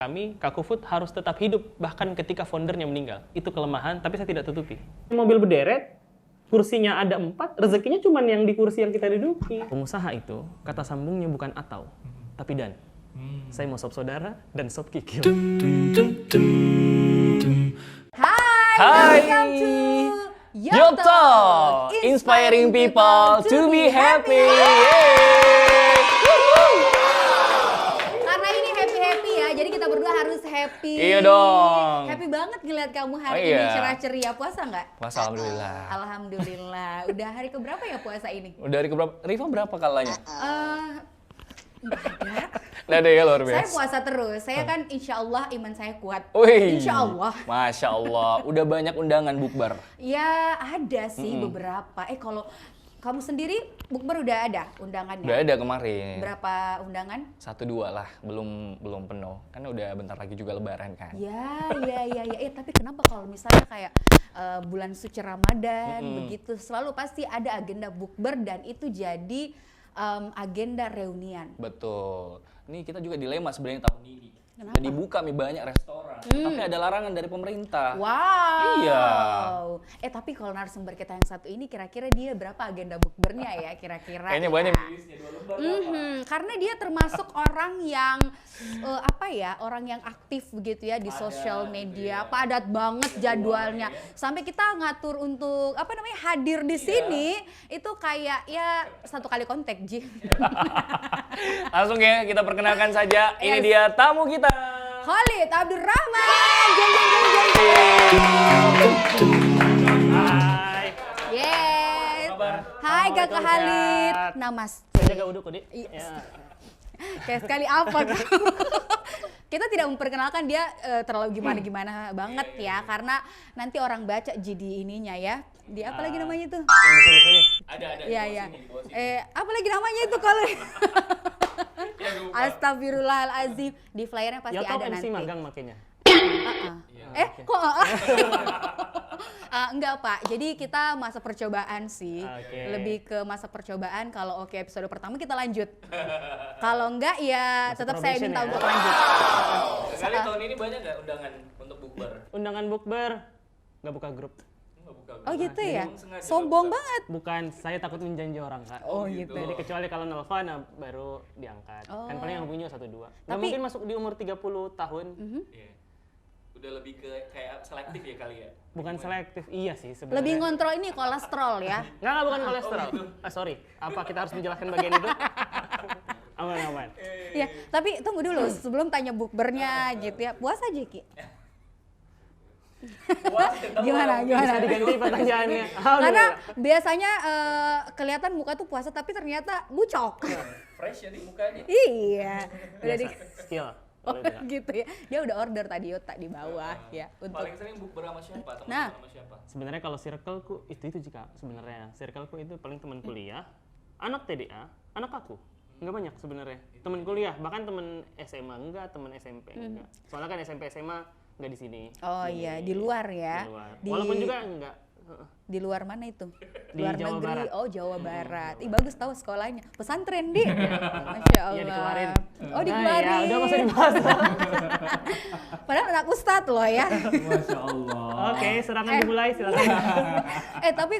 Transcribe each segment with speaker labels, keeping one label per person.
Speaker 1: Kami, Kaku Food harus tetap hidup bahkan ketika foundernya meninggal. Itu kelemahan, tapi saya tidak tutupi. Mobil berderet, kursinya ada 4, rezekinya cuma yang di kursi yang kita duduki. Pengusaha itu, kata sambungnya bukan atau, tapi dan. Saya mau sop saudara dan sop kikil.
Speaker 2: Hai, welcome to
Speaker 1: Yob Talk, inspiring people to be happy.
Speaker 2: Karena ini happy-happy ya, jadi kita berdua harus happy.
Speaker 1: Iya dong.
Speaker 2: Happy banget ngeliat kamu hari
Speaker 1: Oh, iya.
Speaker 2: ini cerah ceria. Puasa nggak?
Speaker 1: Puasa, alhamdulillah.
Speaker 2: Alhamdulillah. Udah hari keberapa ya puasa ini?
Speaker 1: Udah hari keberapa? Riva berapa kalanya?
Speaker 2: Nggak ada.
Speaker 1: Nggak ada ya, luar
Speaker 2: Saya
Speaker 1: biasa.
Speaker 2: puasa terus. Saya kan insya Allah iman saya kuat.
Speaker 1: Wih,
Speaker 2: Insya Allah.
Speaker 1: Masya Allah. Udah banyak undangan bukber.
Speaker 2: Ya ada sih beberapa. Kalau kamu sendiri bukber udah ada undangannya?
Speaker 1: Udah ada kemarin.
Speaker 2: Berapa undangan?
Speaker 1: 1-2 lah, belum penuh. Kan udah bentar lagi juga lebaran kan.
Speaker 2: Ya. Tapi kenapa kalau misalnya kayak bulan suci Ramadan begitu selalu pasti ada agenda bukber dan itu jadi agenda reunian.
Speaker 1: Betul. Ini kita juga dilema sebenarnya tahun ini.
Speaker 2: Kenapa?
Speaker 1: Udah dibuka nih banyak restoran, tapi ada larangan dari pemerintah.
Speaker 2: Wow.
Speaker 1: Iya.
Speaker 2: Tapi kalau narasumber kita yang satu ini kira-kira dia berapa agenda bukbernya ya kira-kira?
Speaker 1: Kayaknya
Speaker 2: ya?
Speaker 1: banyak bisnisnya 2 lembar.
Speaker 2: Karena dia termasuk orang yang orang yang aktif begitu ya di sosial media, padat banget jadwalnya. Sampai kita ngatur untuk hadir di sini itu kayak ya 1 kali kontak Ji.
Speaker 1: Langsung ya kita perkenalkan saja. Ini
Speaker 2: Yes.
Speaker 1: dia tamu kita.
Speaker 2: Khalid Abdurrahman. Jeng.
Speaker 1: Hai.
Speaker 2: Yes.
Speaker 1: Kabar?
Speaker 2: Hai Kakak
Speaker 1: Assalamualaikum,
Speaker 2: Khalid.
Speaker 1: sehat.
Speaker 2: Namaste.
Speaker 1: Jaga uduk, Dik.
Speaker 2: Iya.
Speaker 1: Ya.
Speaker 2: Kayak sekali apa kita tidak memperkenalkan dia terlalu gimana banget ya karena nanti orang baca jadi ininya ya di apa lagi namanya itu
Speaker 1: Yang di sini. Ada.
Speaker 2: ya apa lagi namanya itu kalau Astagfirullahalazim di flyernya pasti
Speaker 1: Ya tau
Speaker 2: ada
Speaker 1: MC
Speaker 2: nanti.
Speaker 1: magang makanya.
Speaker 2: Kok enggak Pak, jadi kita masa percobaan sih.
Speaker 1: Oke.
Speaker 2: Lebih ke masa percobaan, kalau oke episode pertama kita lanjut. Kalau enggak ya
Speaker 1: Masa
Speaker 2: tetap saya
Speaker 1: probation
Speaker 2: minta
Speaker 1: ya?
Speaker 2: untuk lanjut.
Speaker 3: Sekali tahun ini banyak nggak undangan untuk bukber?
Speaker 1: Undangan bukber nggak buka grup.
Speaker 3: Nggak buka.
Speaker 2: Oh gitu ya?
Speaker 3: sengaja
Speaker 2: Sombong
Speaker 3: buka.
Speaker 2: banget.
Speaker 1: Bukan, saya takut menjanji orang, Kak.
Speaker 2: Oh gitu.
Speaker 1: Jadi kecuali kalau nelfon baru diangkat. Kan paling yang punya 1-2. Nggak
Speaker 2: Tapi-
Speaker 1: mungkin masuk di umur 30 tahun.
Speaker 3: Iya. Udah lebih ke kayak selektif ya kali ya?
Speaker 1: Bukan selektif, iya sih sebenarnya.
Speaker 2: Lebih ngontrol ini kolesterol ya.
Speaker 1: Nggak, bukan kolesterol. Sorry. Apa kita harus menjelaskan bagian itu? Aman.
Speaker 2: Ya, tapi tunggu dulu sebelum tanya bukbernya gitu ya. Puas aja Ki. Gimana?
Speaker 1: Bisa diganti pertanyaannya.
Speaker 2: Karena biasanya kelihatan muka tuh puasa tapi ternyata bucok.
Speaker 3: Fresh ya nih mukanya.
Speaker 2: Iya. Udah di
Speaker 1: skill.
Speaker 2: Oh, gitu ya. Dia udah order tadi Yota di bawah ya untuk
Speaker 3: Paling sering bukber sama siapa? Teman
Speaker 2: Nah.
Speaker 3: sama siapa?
Speaker 1: Sebenarnya kalau circleku itu jika sebenarnya circleku itu paling teman kuliah, anak TDA, anak aku. Enggak banyak sebenarnya. Teman kuliah, bahkan teman SMA enggak, teman SMP enggak. Soalnya kan SMP SMA enggak di sini.
Speaker 2: Oh iya, di luar ya.
Speaker 1: Di luar. Walaupun juga enggak.
Speaker 2: Di luar mana itu?
Speaker 1: Di
Speaker 2: Luar
Speaker 1: Jawa
Speaker 2: negeri.
Speaker 1: Barat.
Speaker 2: Oh, Jawa Barat. Ih, bagus tahu sekolahnya. Pesantren, Di. Masya Allah.
Speaker 1: Iya dikeluarin.
Speaker 2: Oh, dikeluarin.
Speaker 1: Nah, ya, udah masa dibahas.
Speaker 2: Padahal anak ustadz loh ya.
Speaker 3: Masya Allah.
Speaker 1: Oke, serangan dimulai silakan.
Speaker 2: Tapi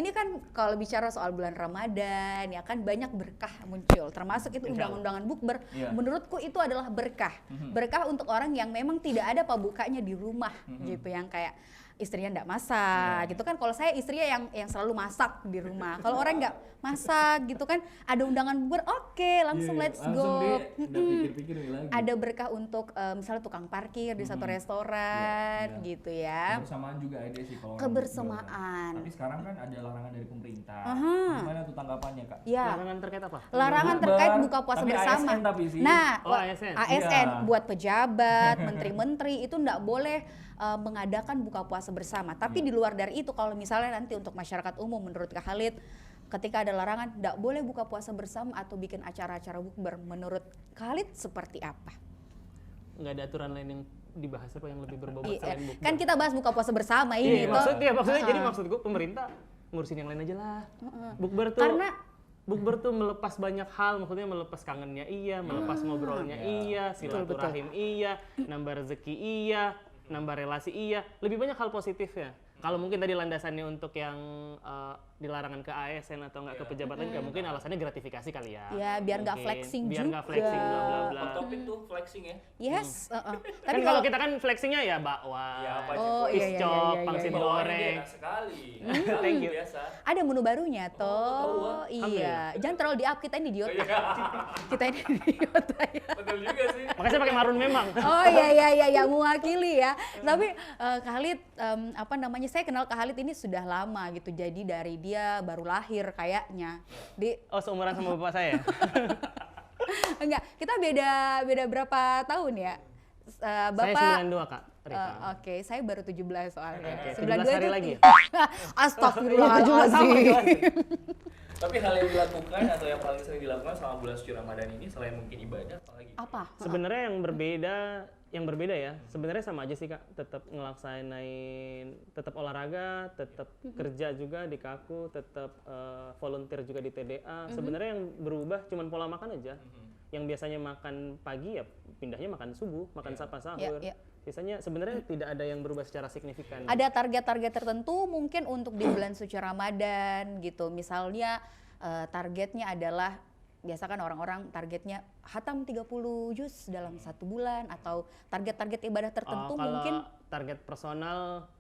Speaker 2: ini kan kalau bicara soal bulan Ramadan ya kan banyak berkah muncul. Termasuk itu undang-undangan bukber.
Speaker 3: Iya.
Speaker 2: Menurutku itu adalah berkah. Berkah untuk orang yang memang tidak ada pabukanya di rumah gitu yang kayak istrinya nggak masak gitu kan. Kalau saya istrinya yang selalu masak di rumah. Kalau orang nggak masak gitu kan ada undangan bukber, oke, langsung let's go.
Speaker 3: Udah pikir-pikir lagi.
Speaker 2: Ada berkah untuk misalnya tukang parkir di satu restoran
Speaker 3: Iya.
Speaker 2: gitu ya.
Speaker 3: Kebersamaan juga ada sih kalau orang
Speaker 2: Kebersamaan.
Speaker 3: bukber. Tapi sekarang kan ada larangan dari pemerintah.
Speaker 2: Aha.
Speaker 3: Gimana tuh tanggapannya Kak?
Speaker 2: Ya.
Speaker 1: Larangan terkait apa?
Speaker 2: Larangan
Speaker 3: Bukber,
Speaker 2: terkait buka puasa
Speaker 3: tapi
Speaker 2: bersama.
Speaker 3: ASN tapi sih.
Speaker 2: Nah,
Speaker 1: Oh, ASN.
Speaker 2: ASN
Speaker 3: Iya.
Speaker 2: buat pejabat, menteri-menteri itu enggak boleh mengadakan buka puasa bersama. Tapi di luar dari itu kalau misalnya nanti untuk masyarakat umum menurut Kak Khalid ketika ada larangan enggak boleh buka puasa bersama atau bikin acara-acara bukber, menurut Kak Khalid seperti apa?
Speaker 1: Enggak ada aturan lain yang dibahas apa yang lebih berbobot
Speaker 2: Iya,
Speaker 1: selain bukber.
Speaker 2: kan kita bahas buka puasa bersama ini
Speaker 1: Iya,
Speaker 2: toh.
Speaker 1: maksudnya jadi maksud gue pemerintah ngurusin yang lain aja lah. Bukber tuh
Speaker 2: Karena
Speaker 1: Bukber tuh melepas banyak hal, maksudnya melepas kangennya iya, melepas ngobrolnya iya, silaturahim iya, nambah rezeki iya, nambah relasi iya, lebih banyak hal positifnya. Kalau mungkin tadi landasannya untuk yang dilarangan ke ASN atau nggak ke pejabat lain, mungkin alasannya gratifikasi kali ya.
Speaker 2: Ya, biar nggak
Speaker 1: Mungkin.
Speaker 2: flexing
Speaker 1: Biar nggak
Speaker 2: juga.
Speaker 1: flexing, bla bla bla.
Speaker 3: Hot topic tuh flexing ya.
Speaker 2: Yes,
Speaker 1: Kan
Speaker 2: tapi
Speaker 1: kalau kita kan flexingnya ya bakwan,
Speaker 3: Ya, apa aja.
Speaker 2: Oh, iya, iya,
Speaker 1: piscok,
Speaker 2: iya, iya,
Speaker 1: pangsit
Speaker 2: iya.
Speaker 3: Bawaannya
Speaker 1: goreng.
Speaker 3: enak sekali.
Speaker 1: Thank you.
Speaker 3: Biasa.
Speaker 2: ada menu barunya toh.
Speaker 3: tahu,
Speaker 2: Iya, jangan terlalu di up, kita ini idiota. Kita ini idiota ya.
Speaker 3: Betul juga sih.
Speaker 1: Makanya saya pakai marun memang.
Speaker 2: Oh iya mewakili ya. Tapi Khalid apa namanya, saya kenal Kak Khalid ini sudah lama gitu. Jadi dari dia baru lahir kayaknya.
Speaker 1: Oh, seumuran sama bapak saya.
Speaker 2: Enggak, kita beda berapa tahun ya?
Speaker 1: Saya
Speaker 2: Bapak
Speaker 1: 92, Kak. Rika.
Speaker 2: Oke, saya baru 17 soalnya.
Speaker 1: Oke,
Speaker 2: 92
Speaker 1: 17 hari
Speaker 2: itu-
Speaker 1: lagi.
Speaker 2: Astagfirullahaladzim.
Speaker 3: Tapi hal yang dilakukan atau yang paling sering dilakukan selama bulan suci Ramadan ini selain mungkin ibadah apalagi?
Speaker 2: Apa?
Speaker 1: Sebenarnya yang berbeda ya. Sebenarnya sama aja sih, Kak. Tetap ngelaksanain, tetap olahraga, tetap kerja juga di Kaku, tetap volunteer juga di TDA. Sebenarnya yang berubah cuman pola makan aja. Yang biasanya makan pagi ya pindahnya makan subuh, makan sahur.
Speaker 2: Iya.
Speaker 1: Sisanya sebenarnya tidak ada yang berubah secara signifikan.
Speaker 2: Ada target-target tertentu mungkin untuk di bulan suci Ramadan gitu. Misalnya targetnya adalah, biasa kan orang-orang targetnya hatam 30 juz dalam 1 bulan, atau target-target ibadah tertentu
Speaker 1: Kalau
Speaker 2: mungkin.
Speaker 1: target personal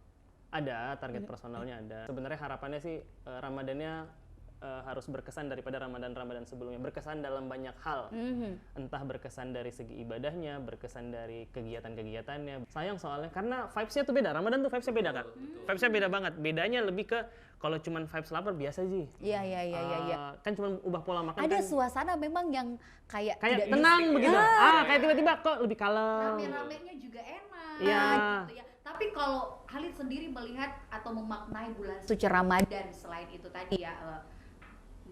Speaker 1: ada, target personalnya ada. Sebenarnya harapannya sih Ramadannya harus berkesan daripada Ramadan sebelumnya. Berkesan dalam banyak hal. Entah berkesan dari segi ibadahnya, berkesan dari kegiatan-kegiatannya. Sayang soalnya karena vibes-nya tuh beda. Ramadan tuh vibes-nya beda, Kak. Vibes-nya beda banget. Bedanya lebih ke kalau cuman vibes lapar biasa sih.
Speaker 2: Iya.
Speaker 1: Kan cuma ubah pola makan
Speaker 2: Ada
Speaker 1: kan.
Speaker 2: suasana memang yang kayak
Speaker 1: Kayak
Speaker 2: tidak
Speaker 1: tenang begitu. Kayak tiba-tiba kok lebih kalem.
Speaker 2: rame-ramenya juga enak.
Speaker 1: Iya.
Speaker 2: Gitu ya. Tapi kalau Khalid sendiri melihat atau memaknai bulan suci Ramadan selain itu tadi ya,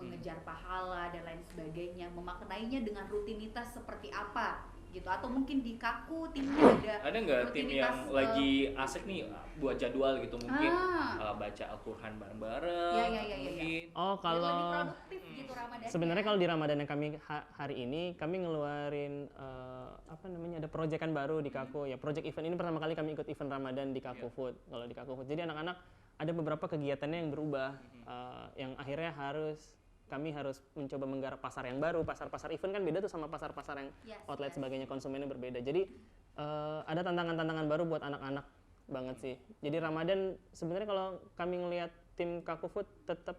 Speaker 2: mengejar pahala dan lain sebagainya, memaknainya dengan rutinitas seperti apa gitu, atau mungkin di Kaku timnya
Speaker 3: Ada nggak tim yang
Speaker 2: rutinitas,
Speaker 3: lagi asik nih buat jadwal gitu mungkin
Speaker 2: Ah.
Speaker 3: baca Al-Qur'an bareng-bareng?
Speaker 2: Iya.
Speaker 3: Mungkin.
Speaker 1: Oh,
Speaker 2: biar
Speaker 1: kalau
Speaker 2: lebih produktif gitu Ramadan.
Speaker 1: sebenarnya kalau di Ramadan yang kami hari ini kami ngeluarin ada proyekan baru di Kaku ya. Project event ini pertama kali kami ikut event Ramadan di Kaku Food. Kalau di Kaku Food, jadi anak-anak ada beberapa kegiatannya yang berubah, yang akhirnya kami harus mencoba menggarap pasar yang baru. Pasar event kan beda tuh sama pasar-pasar yang outlet sebagainya, konsumennya berbeda. Jadi ada tantangan-tantangan baru buat anak-anak banget sih. Jadi Ramadan sebenarnya kalau kami ngelihat tim Kaku Food tetap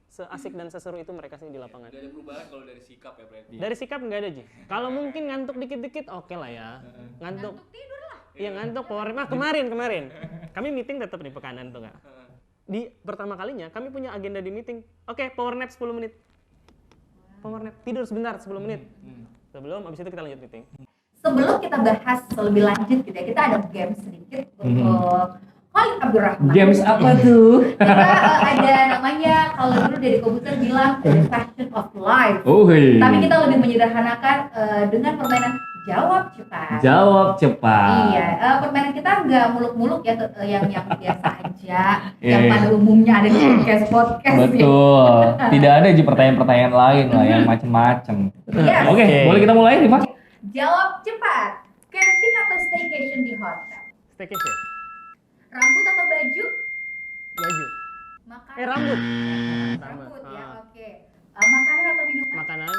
Speaker 1: seasik dan seseru itu mereka sih di lapangan.
Speaker 3: Nggak ada perubahan kalau dari sikap ya berarti.
Speaker 1: Dari sikap nggak ada, Ji. Kalau mungkin ngantuk dikit-dikit oke lah ya. Ngantuk
Speaker 2: Tidur lah.
Speaker 1: Iya ngantuk power nap. Kemarin kami meeting tetap di Pekanan tuh, Kak. Di pertama kalinya kami punya agenda di meeting. Oke, power nap 10 menit. Power nap, tidur sebentar 10 menit. Sebelum abis itu kita lanjut meeting.
Speaker 2: Sebelum kita bahas lebih lanjut gitu ya, kita ada game sedikit untuk Khalid Abdurrahman.
Speaker 4: Games apa tuh?
Speaker 2: Kita ada namanya, kalau dulu dari komputer bilang The Fashion of Life.
Speaker 4: Oh, hei.
Speaker 2: Tapi kita lebih menyederhanakan dengan permainan jawab cepat.
Speaker 4: Jawab cepat.
Speaker 2: Iya, permainan kita nggak muluk-muluk ya, yang biasa aja, yang
Speaker 4: Iya.
Speaker 2: pada umumnya ada di podcast.
Speaker 4: Betul. Tidak ada aja pertanyaan-pertanyaan lain lah yang macem-macem.
Speaker 2: Yes.
Speaker 4: Oke, boleh kita mulai, Rifa?
Speaker 2: Jawab cepat. Camping atau staycation di hotel?
Speaker 1: Staycation.
Speaker 2: Rambut atau baju?
Speaker 1: Baju.
Speaker 2: Makanan.
Speaker 1: Rambut.
Speaker 2: Rambut ya,
Speaker 1: Ah.
Speaker 2: oke. Makanan atau minuman?
Speaker 1: Makanan.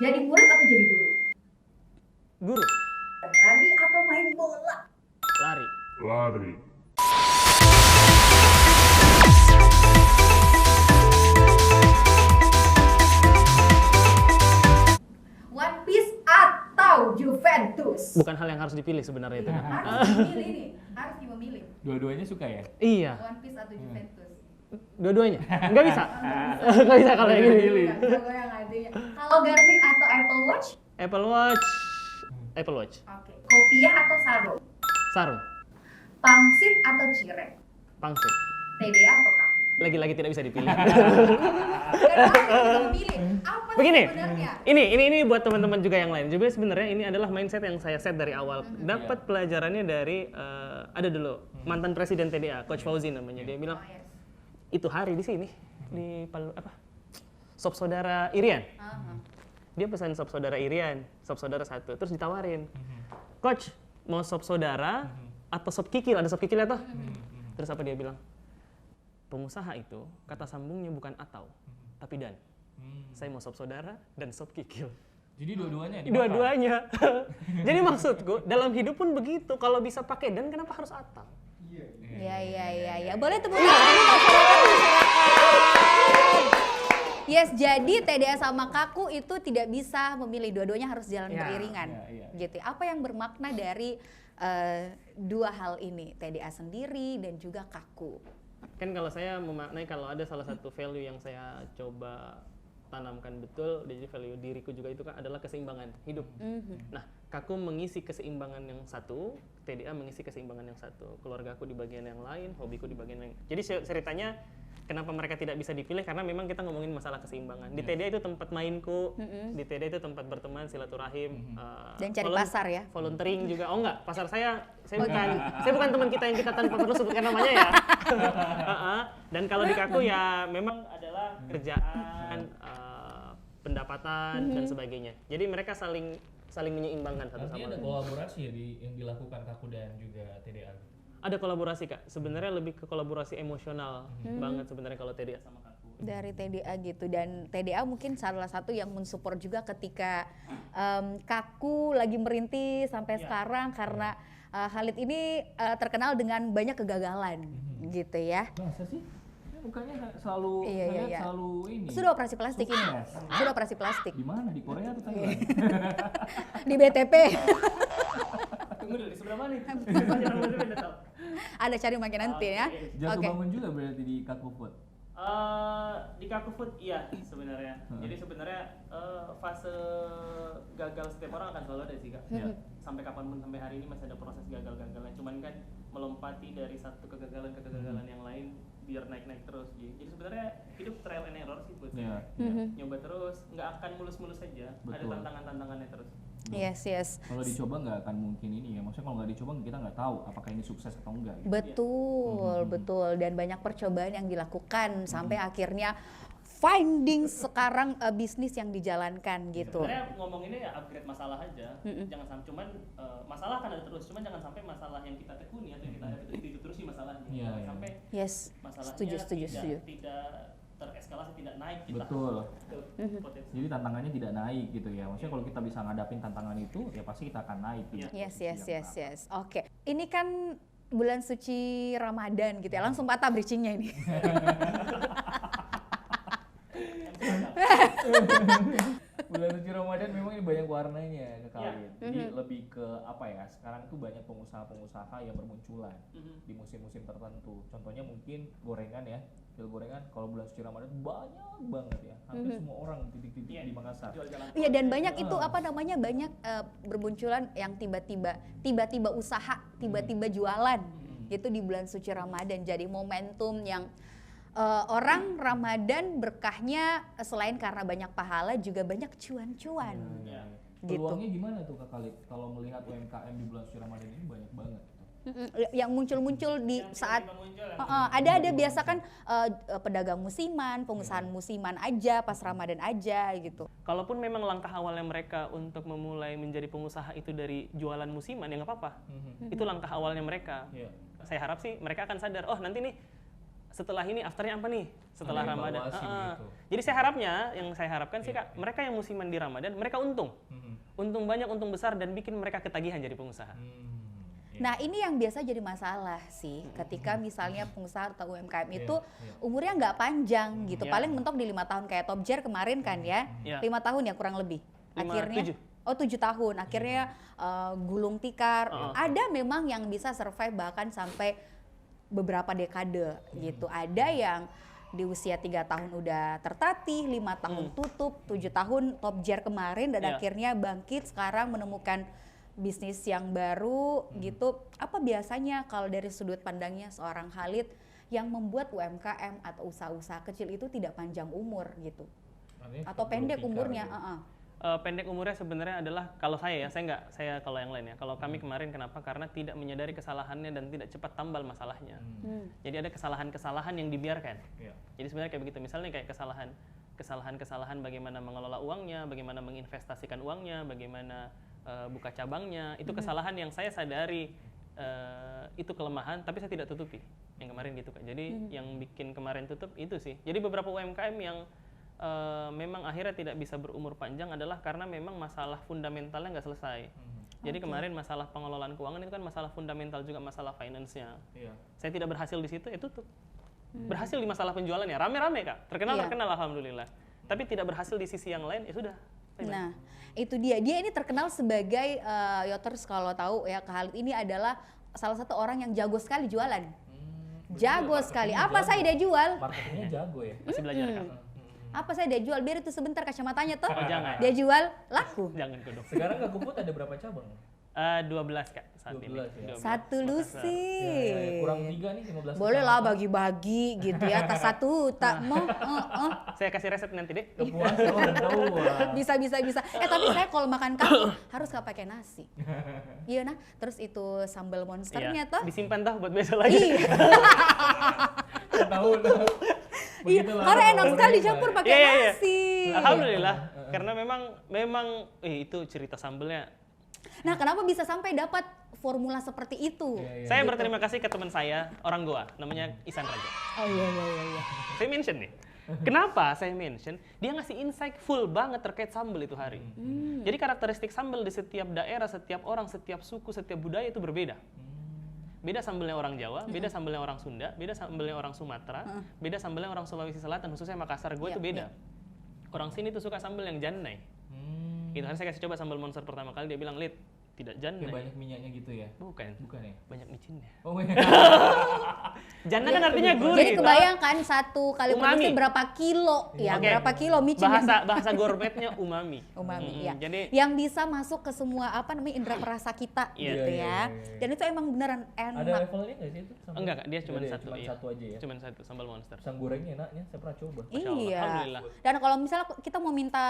Speaker 2: Jadi murid atau jadi guru?
Speaker 1: Guru.
Speaker 2: Lari atau main bola?
Speaker 1: Lari.
Speaker 2: One Piece atau Juventus?
Speaker 1: Bukan hal yang harus dipilih sebenarnya itu, Kak.
Speaker 2: Harus memilih nih, harus memilih.
Speaker 4: Dua-duanya suka ya?
Speaker 1: Iya,
Speaker 2: One Piece atau Juventus?
Speaker 1: dua-duanya. Nggak bisa. Nggak bisa kalau yang ini.
Speaker 2: Nggak goyang adanya. Kalau Garmin atau Apple Watch?
Speaker 1: Apple Watch. Apple Watch.
Speaker 2: Oke. Kopiah atau sarung?
Speaker 1: Sarung.
Speaker 2: Pangsit atau cireng?
Speaker 1: Pangsit.
Speaker 2: TDA atau kaku?
Speaker 1: Lagi-lagi tidak bisa dipilih.
Speaker 2: Kenapa bisa memilih? Apa sih
Speaker 1: Begini,
Speaker 2: sebenarnya?
Speaker 1: ini buat teman-teman juga yang lain. Juga sebenarnya ini adalah mindset yang saya set dari awal. Dapat pelajarannya dari ada dulu mantan presiden TDA, Coach Fauzi namanya. Dia bilang
Speaker 2: Oh, yes.
Speaker 1: itu hari di sini di sop saudara Irian.
Speaker 2: Aha.
Speaker 1: Dia pesan sop saudara Irian, sop saudara 1. Terus ditawarin, Coach, mau sop saudara atau sop kikil? Ada sop kikilnya toh? Terus apa dia bilang? Pengusaha itu kata sambungnya bukan atau, tapi dan. Saya mau sop saudara dan sop kikil.
Speaker 4: Jadi dua-duanya dimakan?
Speaker 1: Dua-duanya. Jadi maksudku, dalam hidup pun begitu. Kalau bisa pakai dan, kenapa harus atau?
Speaker 2: Iya. Boleh tepuk tangan masyarakat. Yes, jadi TDA sama Kaku itu tidak bisa memilih, dua-duanya harus jalan
Speaker 1: Ya,
Speaker 2: beriringan.
Speaker 4: ya.
Speaker 2: Gitu. Apa yang bermakna dari dua hal ini, TDA sendiri dan juga Kaku?
Speaker 1: Kan kalau saya memaknai kalau ada salah satu value yang saya coba tanamkan betul, jadi value diriku juga itu kan adalah keseimbangan hidup. Nah, Kaku mengisi keseimbangan yang satu, TDA mengisi keseimbangan yang satu. Keluargaku di bagian yang lain, hobiku di bagian yang. Jadi ceritanya kenapa mereka tidak bisa dipilih karena memang kita ngomongin masalah keseimbangan. Di TDA itu tempat mainku, di TDA itu tempat berteman, silaturahim,
Speaker 2: Dan cari pasar ya.
Speaker 1: volunteering juga. Oh enggak, pasar saya bukan teman kita yang kita tanpa perlu sebutkan namanya ya. Dan kalau di Kaku ya memang adalah kerjaan, pendapatan dan sebagainya. Jadi mereka saling menyeimbangkan satu sama
Speaker 3: Artinya ada
Speaker 1: lain.
Speaker 3: kolaborasi ya yang dilakukan Kaku dan juga TDA.
Speaker 1: Ada kolaborasi Kak. Sebenarnya lebih ke kolaborasi emosional banget sebenarnya kalau TDA sama Kaku.
Speaker 2: Dari TDA gitu, dan TDA mungkin salah satu yang mensupport juga ketika Kaku lagi merintis sampai sekarang karena Khalid ini terkenal dengan banyak kegagalan gitu ya.
Speaker 4: Masa sih? Mukanya selalu
Speaker 2: Iya.
Speaker 4: selalu ini.
Speaker 2: Sudah operasi plastik ini.
Speaker 4: Sukses.
Speaker 2: Sudah operasi plastik
Speaker 4: Di mana? Di Korea atau Thailand?
Speaker 2: di BTP.
Speaker 1: Tunggu dulu, di sebelah mana itu?
Speaker 2: Ada cari makin nanti ya.
Speaker 4: Jatuh
Speaker 2: Oke.
Speaker 4: bangun juga berarti di Kaku Food.
Speaker 1: Di Kaku Food iya sebenarnya. Jadi sebenarnya fase gagal setiap orang akan selalu ada sih Kak. Sampai kapanpun, sampai hari ini masih ada proses gagal-gagalnya. Cuman kan melompati dari satu kegagalan ke kegagalan yang lain biar naik-naik terus. Jadi sebenarnya hidup trial and error sih buat saya. Nyoba terus, nggak akan mulus-mulus saja. Ada
Speaker 4: Betul.
Speaker 1: tantangan-tantangannya terus.
Speaker 2: Yes.
Speaker 4: Kalau dicoba nggak akan mungkin ini ya. Maksudnya kalau nggak dicoba kita nggak tahu apakah ini sukses atau enggak. Gitu.
Speaker 2: Betul. Dan banyak percobaan yang dilakukan sampai akhirnya finding sekarang bisnis yang dijalankan gitu.
Speaker 1: Sebenarnya ngomonginnya ya upgrade masalah aja. Jangan sampai cuman masalah kan ada terus. Cuman jangan sampai masalah yang kita tekuni atau yang kita hadapi itu terus sih masalahnya.
Speaker 4: Iya,
Speaker 1: Jangan
Speaker 4: iya.
Speaker 1: sampai
Speaker 2: Yes.
Speaker 1: masalahnya
Speaker 2: Setuju.
Speaker 1: tidak tereskalasi, tidak naik kita.
Speaker 4: Betul.
Speaker 1: Itu potensi.
Speaker 4: Jadi tantangannya tidak naik gitu ya. Maksudnya kalau kita bisa ngadapin tantangan itu, ya pasti kita akan naik. Gitu.
Speaker 2: Yes. Oke. Ini kan bulan suci Ramadan gitu ya. Langsung patah bridging-nya ini.
Speaker 4: Bulan suci Ramadan memang ini banyak warnanya kali.
Speaker 1: Iya.
Speaker 4: Jadi lebih ke apa ya? Sekarang tuh banyak pengusaha-pengusaha yang bermunculan di musim-musim tertentu. Contohnya mungkin gorengan ya. Jual gorengan kalau bulan suci Ramadan banyak banget ya. Hampir semua orang titik-titik di Makassar.
Speaker 1: Jual jalan.
Speaker 2: Iya, dan banyak itu apa namanya, banyak bermunculan yang tiba-tiba usaha, tiba-tiba jualan gitu di bulan suci Ramadan. Jadi momentum yang orang Ramadan berkahnya selain karena banyak pahala juga banyak cuan-cuan. Gitu.
Speaker 4: Peluangnya gimana tuh Kak Khalid? Kalau melihat UMKM di bulan suci Ramadan ini banyak banget.
Speaker 2: Yang muncul-muncul di saat ada biasa kan pedagang musiman, pengusahaan musiman aja pas Ramadan aja gitu.
Speaker 1: Kalaupun memang langkah awalnya mereka untuk memulai menjadi pengusaha itu dari jualan musiman, ya nggak apa-apa. Itu langkah awalnya mereka.
Speaker 4: Iya.
Speaker 1: Saya harap sih mereka akan sadar, oh nanti nih setelah ini afternya apa nih setelah
Speaker 4: Ada
Speaker 1: Ramadan.
Speaker 4: evaluasi gitu.
Speaker 1: Jadi yang saya harapkan sih Kak, mereka yang musiman di Ramadan, mereka untung banyak, untung besar, dan bikin mereka ketagihan jadi pengusaha.
Speaker 2: Nah, ini yang biasa jadi masalah sih ketika misalnya pengusaha atau UMKM itu umurnya nggak panjang gitu. Paling mentok di 5 tahun kayak Top Jar kemarin kan ya. 5 tahun ya kurang lebih. Akhirnya 7 tahun. Akhirnya gulung tikar. Ada memang yang bisa survive bahkan sampai beberapa dekade gitu. Ada yang di usia 3 tahun udah tertatih, 5 tahun tutup, 7 tahun Top Jar kemarin, dan akhirnya bangkit sekarang menemukan bisnis yang baru gitu. Apa biasanya kalau dari sudut pandangnya seorang Khalid yang membuat UMKM atau usaha-usaha kecil itu tidak panjang umur gitu? Atau pendek umurnya?
Speaker 1: Pendek umurnya sebenarnya adalah, kalau saya kalau yang lain ya, kalau kami kemarin kenapa? Karena tidak menyadari kesalahannya dan tidak cepat tambal masalahnya. Jadi ada kesalahan-kesalahan yang dibiarkan. Jadi sebenarnya kayak begitu, misalnya kayak kesalahan kesalahan-kesalahan bagaimana mengelola uangnya, bagaimana menginvestasikan uangnya, bagaimana buka cabangnya. Itu kesalahan yang saya sadari itu kelemahan, tapi saya tidak tutupi. Yang kemarin gitu Kak. Jadi yang bikin kemarin tutup itu sih. Jadi beberapa UMKM yang memang akhirnya tidak bisa berumur panjang adalah karena memang masalah fundamentalnya nggak selesai. Jadi kemarin masalah pengelolaan keuangan itu kan masalah fundamental juga, masalah finance-nya.
Speaker 4: Iya.
Speaker 1: Saya tidak berhasil di situ, tutup. Berhasil di masalah penjualannya, rame-rame Kak. Terkenal alhamdulillah. Tapi tidak berhasil di sisi yang lain, ya sudah. Bye-bye.
Speaker 2: Nah, itu dia. Dia ini terkenal sebagai Yoters, kalau tahu ya, Kak Khalid ini adalah salah satu orang yang jago sekali jualan. Jago sekali. Apa saya dia jual?
Speaker 4: Marketingnya jago ya.
Speaker 1: Masih belajar Kak.
Speaker 2: Apa saya dia jual? Biar itu sebentar kacamatanya toh.
Speaker 1: Oh, jangan.
Speaker 2: Dia jual laku.
Speaker 1: Jangan kodok.
Speaker 4: Sekarang GoFood ada berapa cabang?
Speaker 1: 12 Kak saat
Speaker 4: 12
Speaker 1: ini.
Speaker 4: ya.
Speaker 1: 12
Speaker 2: Satu
Speaker 1: Makassar.
Speaker 2: lusi.
Speaker 4: Ya, kurang 3 nih 15.
Speaker 2: Boleh lah bagi-bagi gitu ya. Tas satu tak mau.
Speaker 1: Saya kasih resep nanti deh.
Speaker 4: Kepuasan udah tahu.
Speaker 2: Bisa. Tapi saya kalau makan kaku harus nggak pakai nasi. Iya nah. Terus itu sambal monsternya toh.
Speaker 1: Disimpan toh buat besok lagi.
Speaker 2: Iya.
Speaker 4: Tahu.
Speaker 2: Iya, karena enak sekali campur pakai
Speaker 1: Iya.
Speaker 2: nasi.
Speaker 1: Alhamdulillah. Karena memang itu cerita sambelnya.
Speaker 2: Nah, kenapa bisa sampai dapat formula seperti itu?
Speaker 1: Saya berterima kasih ke teman saya, orang Goa, namanya Isan Raja.
Speaker 2: Oh iya.
Speaker 1: Saya mention nih. Kenapa saya mention? Dia ngasih insight full banget terkait sambal itu hari. Jadi karakteristik sambal di setiap daerah, setiap orang, setiap suku, setiap budaya itu berbeda. Beda sambelnya orang Jawa, beda sambelnya orang Sunda, beda sambelnya orang Sumatera, beda sambelnya orang Sulawesi Selatan, khususnya Makassar gue itu beda. Orang sini tuh suka sambel yang jannai. Itu kan saya kasih coba sambal monster pertama kali, dia bilang, "Lid, tidak jannai."
Speaker 4: Banyak minyaknya gitu ya?
Speaker 1: Bukan
Speaker 4: Ya?
Speaker 1: banyak micinnya.
Speaker 4: Oh iya.
Speaker 1: Jannah kan artinya gurih.
Speaker 2: Jadi kebayangkan satu kali
Speaker 1: Umami.
Speaker 2: produksi berapa kilo ya,
Speaker 1: Oke.
Speaker 2: berapa kilo micin
Speaker 1: Bahasa gourmetnya umami.
Speaker 2: umami ya.
Speaker 1: Jadi
Speaker 2: Yang bisa masuk ke semua indera perasa kita
Speaker 1: Iya.
Speaker 2: gitu
Speaker 4: Iya.
Speaker 2: ya. Dan itu emang beneran
Speaker 4: Ada
Speaker 2: enak.
Speaker 4: levelnya nggak sih itu? Sambal?
Speaker 1: enggak Kak, dia cuma
Speaker 4: Nggak ada ya,
Speaker 1: satu.
Speaker 4: Cuma
Speaker 1: Iya.
Speaker 4: satu aja ya?
Speaker 1: Cuman satu sambal monster.
Speaker 4: Pisang gorengnya enaknya, saya pernah coba.
Speaker 1: Masya Allah,
Speaker 2: Iya.
Speaker 1: alhamdulillah.
Speaker 2: Dan kalau misalnya kita mau minta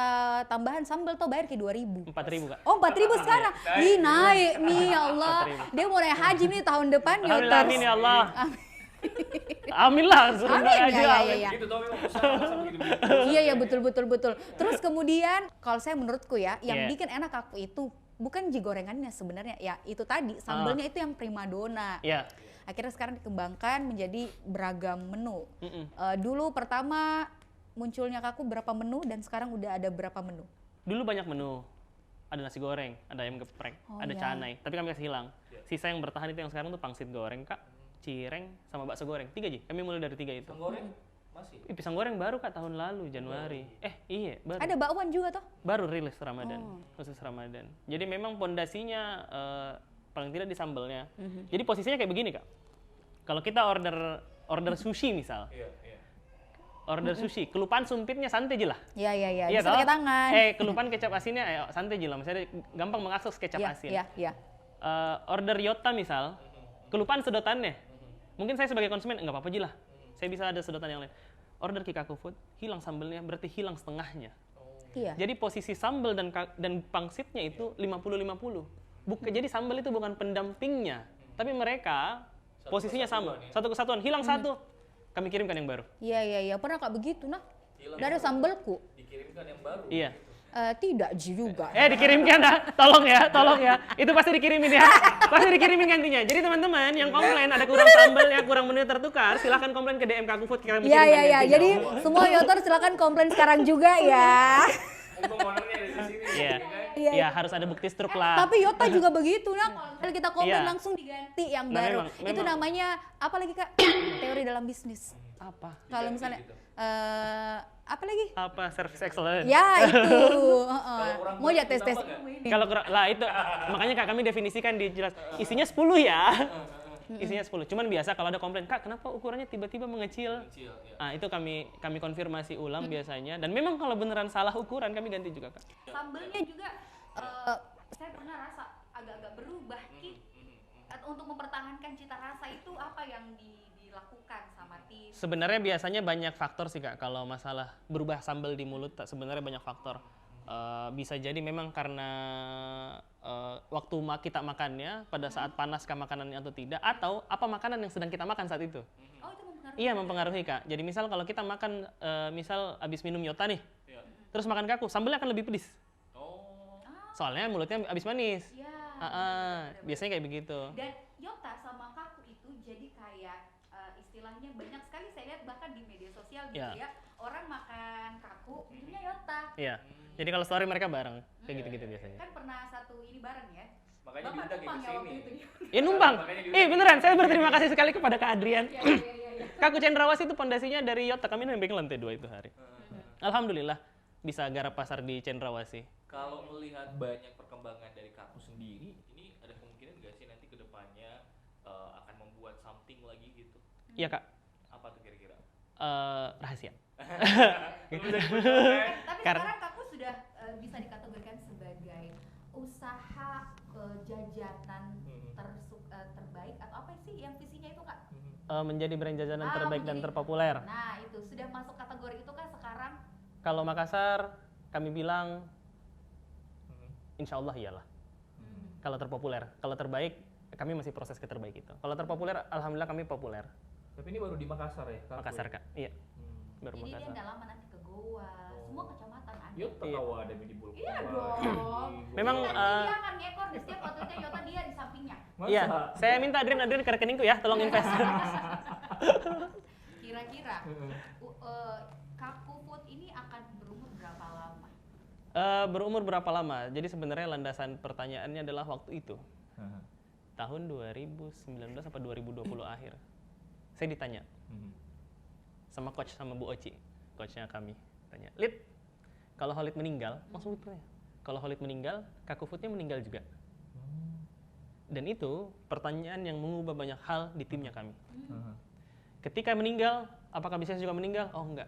Speaker 2: tambahan sambal tuh bayar kayak 2.000.
Speaker 1: 4.000 Kak.
Speaker 2: Oh 4.000 sekarang? Ih naik nih ya Allah.
Speaker 1: 4.000.
Speaker 2: Dia mau naik haji nih tahun depan
Speaker 1: Alhamdulillah,
Speaker 2: Yoters.
Speaker 1: amin ya Allah. Amin lah, suruh
Speaker 2: Amin,
Speaker 1: aja.
Speaker 2: ya,
Speaker 1: amin.
Speaker 2: ya.
Speaker 3: Gitu toh memang usaha masa begitu-begitu.
Speaker 2: Iya betul. Terus kemudian kalau saya menurutku ya, yang
Speaker 1: Iya.
Speaker 2: bikin enak aku itu bukan gorengannya sebenarnya, ya itu tadi sambalnya itu yang primadona.
Speaker 1: Iya.
Speaker 2: Akhirnya sekarang dikembangkan menjadi beragam menu.
Speaker 1: Mm-mm.
Speaker 2: Dulu pertama munculnya aku berapa menu dan sekarang udah ada berapa menu.
Speaker 1: Dulu banyak menu. Ada nasi goreng, ada ayam geprek,
Speaker 2: Oh,
Speaker 1: ada
Speaker 2: iya.
Speaker 1: canai. Tapi kami kasih hilang. Sisa yang bertahan itu yang sekarang tuh pangsit goreng Kak, cireng, sama bakso goreng. 3 aja. Kami mulai dari 3 itu.
Speaker 3: Pisang goreng masih.
Speaker 1: Pisang goreng baru Kak tahun lalu Januari. Iya, baru.
Speaker 2: Ada bakwan juga toh?
Speaker 1: Baru rilis Ramadan, khusus Ramadan. Jadi memang pondasinya paling tidak di sambelnya. Jadi posisinya kayak begini Kak. Kalau kita order sushi misal,
Speaker 3: Iya.
Speaker 1: order sushi, kelupaan sumpitnya santai aja lah.
Speaker 2: Iya.
Speaker 1: Iya
Speaker 2: Bisa
Speaker 1: toh?
Speaker 2: pakai tangan.
Speaker 1: Kelupaan kecap asinnya santai aja lah. Misalnya gampang mengakses kecap asin.
Speaker 2: Iya.
Speaker 1: Order Yota misal, kelupaan sedotannya. Mungkin saya sebagai konsumen nggak apa-apa aja lah. Saya bisa ada sedotan yang lain. Order Kikaku Food, hilang sambelnya, berarti hilang setengahnya.
Speaker 2: Iya.
Speaker 1: Jadi posisi sambal dan pangsitnya itu 50-50. Jadi sambal itu bukan pendampingnya, tapi mereka posisinya sama. Satu kesatuan, hilang satu, kami kirimkan yang baru.
Speaker 2: Iya. Pernah Kak begitu nah. Dari sambelku.
Speaker 3: Dikirimkan yang baru.
Speaker 1: Iya.
Speaker 2: Tidak juga.
Speaker 1: Dikirimkan tolong ya. Itu pasti dikirimin ya. Pasti dikirimin gantinya. Jadi teman-teman yang komplain ada kurang sambal ya, kurang menu tertukar, silahkan komplain ke DM Kaku Food. Kami kirimkan
Speaker 2: Iya.
Speaker 1: gantinya.
Speaker 2: Jadi semua Yoters silakan komplain sekarang juga ya.
Speaker 3: Mumpung ownernya ada di sini.
Speaker 1: Iya.
Speaker 2: Iya.
Speaker 1: Iya, harus ada bukti struk lah.
Speaker 2: Tapi Yota juga begitu nah. Kalau kita komplain
Speaker 1: Iya.
Speaker 2: langsung diganti yang
Speaker 1: Nah,
Speaker 2: baru.
Speaker 1: memang.
Speaker 2: Itu namanya apa lagi Kak? Teori dalam bisnis.
Speaker 1: Apa?
Speaker 2: Kalau misalnya apa lagi?
Speaker 1: Apa service excellence?
Speaker 2: Ya itu.
Speaker 3: kurang
Speaker 2: Mau ya tes
Speaker 3: tambah nggak?
Speaker 1: Kalau lah itu makanya Kak kami definisikan di jelas. Isinya 10 ya. Isinya 10. Cuman biasa kalau ada komplain, "Kak, kenapa ukurannya tiba-tiba mengecil?"
Speaker 3: Kecil, ya.
Speaker 1: Ah, itu kami konfirmasi ulang biasanya dan memang kalau beneran salah ukuran kami ganti juga, Kak.
Speaker 2: Sambelnya juga saya pernah rasa agak-agak berubah untuk mempertahankan cita rasa itu apa yang dilakukan sama tim?
Speaker 1: Sebenarnya biasanya banyak faktor sih Kak kalau masalah berubah sambal di mulut, sebenarnya banyak faktor. Bisa jadi memang karena waktu kita makannya pada saat panaskah makanannya atau tidak, atau apa makanan yang sedang kita makan saat itu.
Speaker 2: Oh itu mempengaruhi
Speaker 1: Iya, mempengaruhi Kak. Jadi misal kalau kita makan, misal abis minum Yota nih,
Speaker 3: Iya.
Speaker 1: terus makan kaku, sambelnya akan lebih pedes.
Speaker 3: Oh.
Speaker 1: Soalnya mulutnya abis manis.
Speaker 2: Iya.
Speaker 1: Biasanya kayak begitu.
Speaker 2: Dan Yota sama kaku itu jadi kayak istilahnya banyak sekali saya lihat bahkan di media sosial gitu
Speaker 1: Iya.
Speaker 2: ya. Orang makan kaku, minumnya Yota.
Speaker 1: Iya. Jadi kalau story mereka bareng, kayak gitu-gitu biasanya.
Speaker 2: Kan pernah satu ini bareng ya.
Speaker 3: Makanya
Speaker 2: Bapak
Speaker 3: diundang
Speaker 2: numpang
Speaker 3: ke
Speaker 2: ya waktu
Speaker 3: sini.
Speaker 2: itu.
Speaker 1: Numpang.
Speaker 3: Makanya diundang.
Speaker 1: Beneran, saya berterima kasih sekali kepada Kak Adrian.
Speaker 2: Iya.
Speaker 1: Kaku Cendrawasih itu pondasinya dari Yota. Kami nembeng ke lantai 2 itu hari. Alhamdulillah bisa garap pasar di Cendrawasih.
Speaker 3: Kalau melihat banyak perkembangan dari Kaku sendiri, ini ada kemungkinan nggak sih nanti kedepannya akan membuat something lagi gitu?
Speaker 1: Iya Kak.
Speaker 3: Apa tuh kira-kira?
Speaker 1: Rahasia.
Speaker 3: Belum bisa dibuka,
Speaker 2: Tapi
Speaker 1: Karena-
Speaker 2: sekarang kaku sudah bisa dikategorikan sebagai usaha jajanan terbaik atau apa sih yang visinya itu Kak?
Speaker 1: Menjadi brand jajanan terbaik dan
Speaker 2: menjadi-
Speaker 1: terpopuler.
Speaker 2: Nah itu sudah masuk kategori itu kan sekarang.
Speaker 1: Kalau Makassar, kami bilang insya Allah iyalah. Kalau terpopuler, kalau terbaik, kami masih proses ke terbaik itu. Kalau terpopuler, alhamdulillah kami populer.
Speaker 4: Tapi ini baru di Makassar ya? Kaku
Speaker 1: Makassar
Speaker 4: ya?
Speaker 1: Kak, iya. Baru
Speaker 2: Jadi dia
Speaker 1: Makassar.
Speaker 2: nggak lama nanti ke Goa, semua kecamatan ada.
Speaker 4: Yuk tertawa ada di Buluk.
Speaker 2: Iya dong.
Speaker 1: Memang,
Speaker 2: Nanti dia akan ngekor di setiap fotonya Yota dia di sampingnya.
Speaker 1: Iya, saya minta Adrian ke rekeningku ya, tolong invest.
Speaker 2: Kira-kira Kaku Food ini akan berumur berapa lama?
Speaker 1: Berumur berapa lama? Jadi sebenarnya landasan pertanyaannya adalah waktu itu. Tahun 2019 atau 2020 akhir. Saya ditanya sama coach, sama Bu Oci, coachnya kami. Tanya, Lid, kalau Khalid meninggal, langsung ditanya, kalau Khalid meninggal, Kaku Foodnya meninggal juga. Dan itu pertanyaan yang mengubah banyak hal di timnya kami. Ketika meninggal, apakah bisnis juga meninggal? Oh enggak.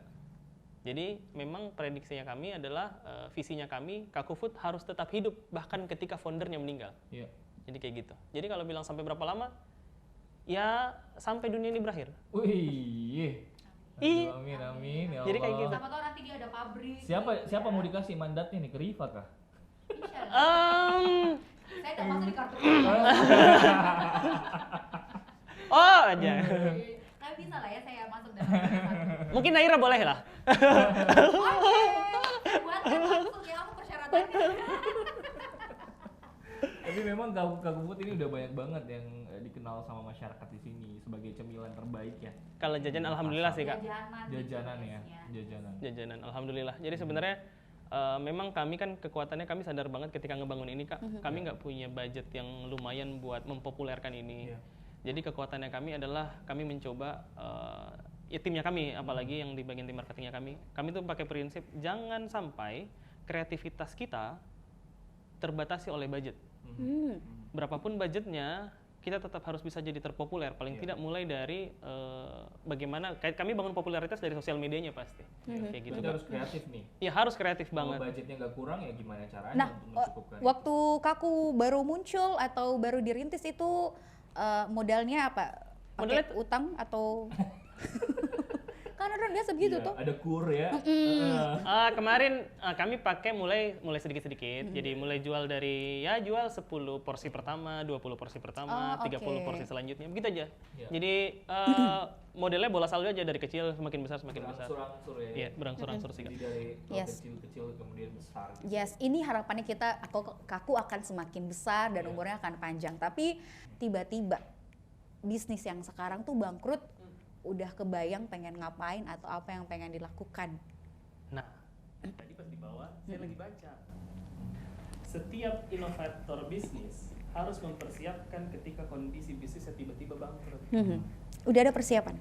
Speaker 1: Jadi memang prediksinya kami adalah visinya kami, Kaku Food harus tetap hidup bahkan ketika foundernya meninggal.
Speaker 4: Iya.
Speaker 1: Jadi kayak gitu. Jadi kalau bilang sampai berapa lama, ya sampai dunia ini berakhir.
Speaker 4: Wih.
Speaker 1: Ih.
Speaker 4: Aduh, amin ya
Speaker 1: Jadi kayak
Speaker 4: Allah.
Speaker 1: gitu.
Speaker 2: Siapa tahu nanti dia ada pabrik.
Speaker 4: Siapa mau dikasih mandatnya nih ke Riva kah?
Speaker 2: Insya Allah. Saya tak masuk di kartu.
Speaker 1: Oh aja.
Speaker 2: Tapi bisa lah ya saya masuk dalam satu.
Speaker 1: Mungkin Naira boleh lah.
Speaker 2: Oke. Buatkan langsung ya aku persyaratannya.
Speaker 4: Tapi memang Kaku Food ini udah banyak banget yang dikenal sama masyarakat di sini sebagai cemilan terbaik ya.
Speaker 1: Kalau jajan alhamdulillah sih Kak.
Speaker 4: Jajanan ya, jajanan.
Speaker 1: Jajanan alhamdulillah. Jadi sebenarnya memang kami kan kekuatannya kami sadar banget ketika ngebangun ini Kak. Kami nggak punya budget yang lumayan buat mempopulerkan ini.
Speaker 4: Iya.
Speaker 1: Jadi kekuatannya kami adalah kami mencoba ya timnya kami, apalagi yang di bagian tim marketingnya kami tuh pakai prinsip jangan sampai kreativitas kita terbatasi oleh budget. Berapapun budgetnya, kita tetap harus bisa jadi terpopuler. Paling tidak mulai dari bagaimana kami bangun popularitas dari sosial medianya pasti. Kayak gitu.
Speaker 4: Berarti harus kreatif nih.
Speaker 1: Ya harus kreatif
Speaker 4: Kalau
Speaker 1: banget.
Speaker 4: budgetnya nggak kurang ya gimana caranya
Speaker 2: Nah,
Speaker 4: untuk mencukupkan?
Speaker 2: waktu Kaku baru muncul atau baru dirintis itu modalnya apa? Pakai
Speaker 1: Modalnya-
Speaker 2: utang atau kan orang biasa begitu
Speaker 4: Iya,
Speaker 2: tuh.
Speaker 4: ada kur ya.
Speaker 1: Kemarin kami pakai mulai sedikit-sedikit. Jadi mulai jual dari jual 10 porsi pertama, 20 porsi pertama,
Speaker 2: Oh,
Speaker 1: 30
Speaker 2: oke.
Speaker 1: porsi selanjutnya. Begitu aja.
Speaker 4: Iya.
Speaker 1: Jadi modelnya bola salju aja dari kecil semakin besar semakin besar.
Speaker 4: Berangsur-angsur ya.
Speaker 1: Iya, berangsur-angsur sih Kak.
Speaker 4: Jadi dari
Speaker 2: Yes.
Speaker 4: kecil-kecil kemudian besar. Gitu.
Speaker 2: Yes, ini harapannya Kaku akan semakin besar dan umurnya akan panjang. Tapi tiba-tiba bisnis yang sekarang tuh bangkrut, udah kebayang pengen ngapain atau apa yang pengen dilakukan.
Speaker 1: Nah, tadi pas di bawah saya lagi baca. Setiap inovator bisnis harus mempersiapkan ketika kondisi bisnisnya tiba-tiba bangkrut.
Speaker 2: Udah ada persiapan?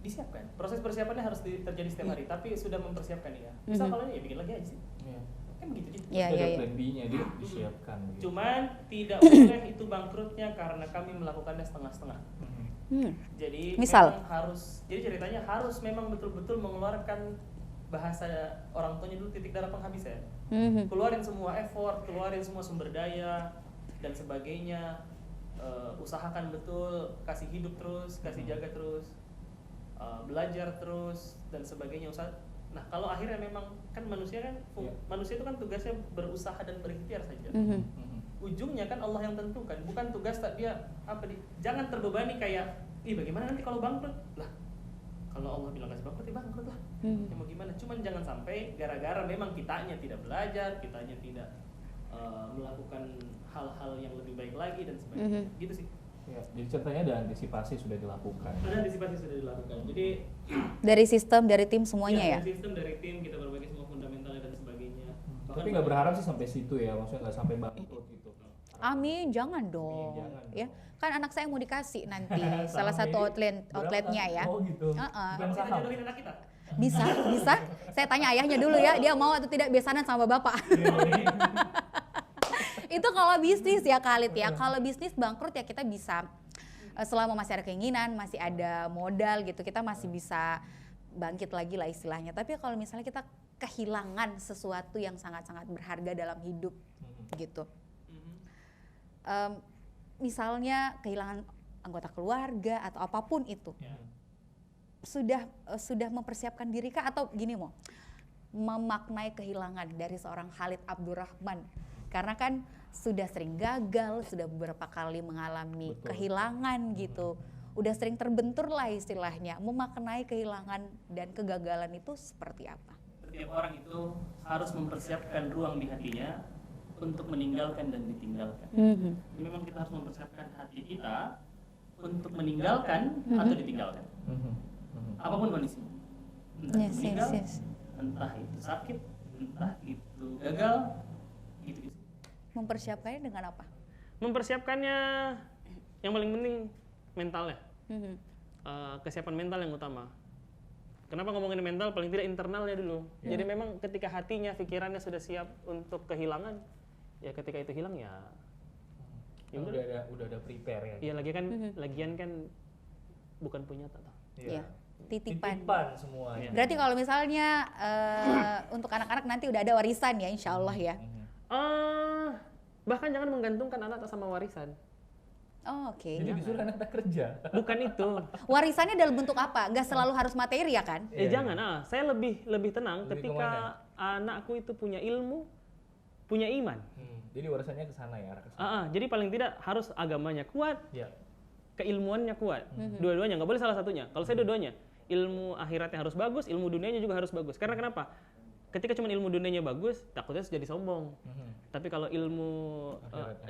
Speaker 1: Disiapkan. Proses persiapannya harus terjadi setiap hari, tapi sudah mempersiapkan ya. Misal kalau ya bikin lagi aja sih.
Speaker 4: Iya.
Speaker 1: Kan begitu aja.
Speaker 2: Iya,
Speaker 4: Itu
Speaker 2: iya,
Speaker 4: ada
Speaker 2: iya.
Speaker 4: plan B-nya dia disiapkan. Gitu.
Speaker 1: Cuman tidak boleh itu bangkrutnya karena kami melakukannya setengah-setengah. Jadi
Speaker 2: Misal?
Speaker 1: memang harus, jadi ceritanya harus memang betul-betul mengeluarkan bahasa orang tuanya dulu titik darah penghabis ya. Keluarin semua effort, keluarin semua sumber daya dan sebagainya. Usahakan betul, kasih hidup terus, kasih jaga terus, belajar terus dan sebagainya. Nah kalau akhirnya memang kan manusia kan manusia itu kan tugasnya berusaha dan berikhtiar saja. Ujungnya kan Allah yang tentukan, bukan tugas tak dia jangan terbebani kayak bagaimana nanti kalau bangkrut lah, Kalau Allah bilang kasih bangkrut, ya bangkrut lah. Ya mau gimana? Cuman jangan sampai gara-gara memang kitanya tidak belajar, kitanya tidak melakukan hal-hal yang lebih baik lagi dan sebagainya. Gitu sih.
Speaker 4: Ya, jadi ceritanya ada antisipasi sudah dilakukan.
Speaker 1: Ada antisipasi sudah dilakukan. Jadi
Speaker 2: Dari sistem, dari tim semuanya ya.
Speaker 1: dari sistem, dari tim kita berbagi semua fundamentalnya dan sebagainya.
Speaker 4: Tapi nggak berharap sih sampai situ ya, maksudnya nggak sampai bangkrut gitu.
Speaker 2: Amin, jangan dong.
Speaker 4: jangan
Speaker 2: Ya,
Speaker 4: dong.
Speaker 2: kan anak saya mau dikasih nanti salah
Speaker 4: Saham
Speaker 2: satu
Speaker 4: ini
Speaker 2: outletnya ya.
Speaker 4: Oh gitu. Bukan
Speaker 1: Kita
Speaker 4: saham.
Speaker 1: jodohin anak kita.
Speaker 2: Bisa, bisa. Saya tanya ayahnya dulu ya, dia mau atau tidak besanan sama bapak. Itu kalau bisnis ya Khalid ya. Kalau bisnis bangkrut ya kita bisa selama masih ada keinginan, masih ada modal gitu, kita masih bisa bangkit lagi lah istilahnya. Tapi kalau misalnya kita kehilangan sesuatu yang sangat-sangat berharga dalam hidup gitu. Misalnya kehilangan anggota keluarga atau apapun itu. Sudah mempersiapkan diri kah atau gini mau memaknai kehilangan dari seorang Khalid Abdurrahman, karena kan sudah sering gagal, sudah beberapa kali mengalami kehilangan gitu, udah sering terbentur lah istilahnya. Memaknai kehilangan dan kegagalan itu seperti apa?
Speaker 1: Setiap orang itu harus mempersiapkan ruang di hatinya untuk meninggalkan dan ditinggalkan. Jadi memang kita harus mempersiapkan hati kita untuk meninggalkan atau ditinggalkan. Apapun kondisinya. Entah itu meninggal, entah itu sakit, entah itu gagal, gitu.
Speaker 2: Mempersiapkannya dengan apa?
Speaker 1: Mempersiapkannya yang paling penting mentalnya. Kesiapan mental yang utama. Kenapa ngomongin mental? Paling tidak internalnya dulu. Jadi memang ketika hatinya, pikirannya sudah siap untuk kehilangan, ya ketika itu hilang ya
Speaker 4: udah ada prepare ya.
Speaker 1: Iya, lagian kan bukan punya tata.
Speaker 2: Iya. Titipan
Speaker 4: semua.
Speaker 1: Iya.
Speaker 2: Berarti kalau misalnya untuk anak-anak nanti udah ada warisan ya, insya Allah ya.
Speaker 1: Bahkan jangan menggantungkan anak sama warisan.
Speaker 2: Oh, oke.
Speaker 4: Jadi disuruh anak kerja.
Speaker 1: Bukan itu.
Speaker 2: Warisannya dalam bentuk apa? Nggak selalu harus materi ya kan?
Speaker 1: Jangan. Saya lebih tenang
Speaker 4: Lebih
Speaker 1: ketika anakku itu punya ilmu, punya iman.
Speaker 4: Jadi warisannya ke sana ya, arah ke sana.
Speaker 1: Jadi paling tidak harus agamanya kuat,
Speaker 4: Ya.
Speaker 1: keilmuannya kuat. Dua-duanya, nggak boleh salah satunya. Kalau saya dua-duanya, ilmu akhiratnya harus bagus, ilmu dunianya juga harus bagus. Karena kenapa? Ketika cuma ilmu dunianya bagus, takutnya jadi sombong. Tapi kalau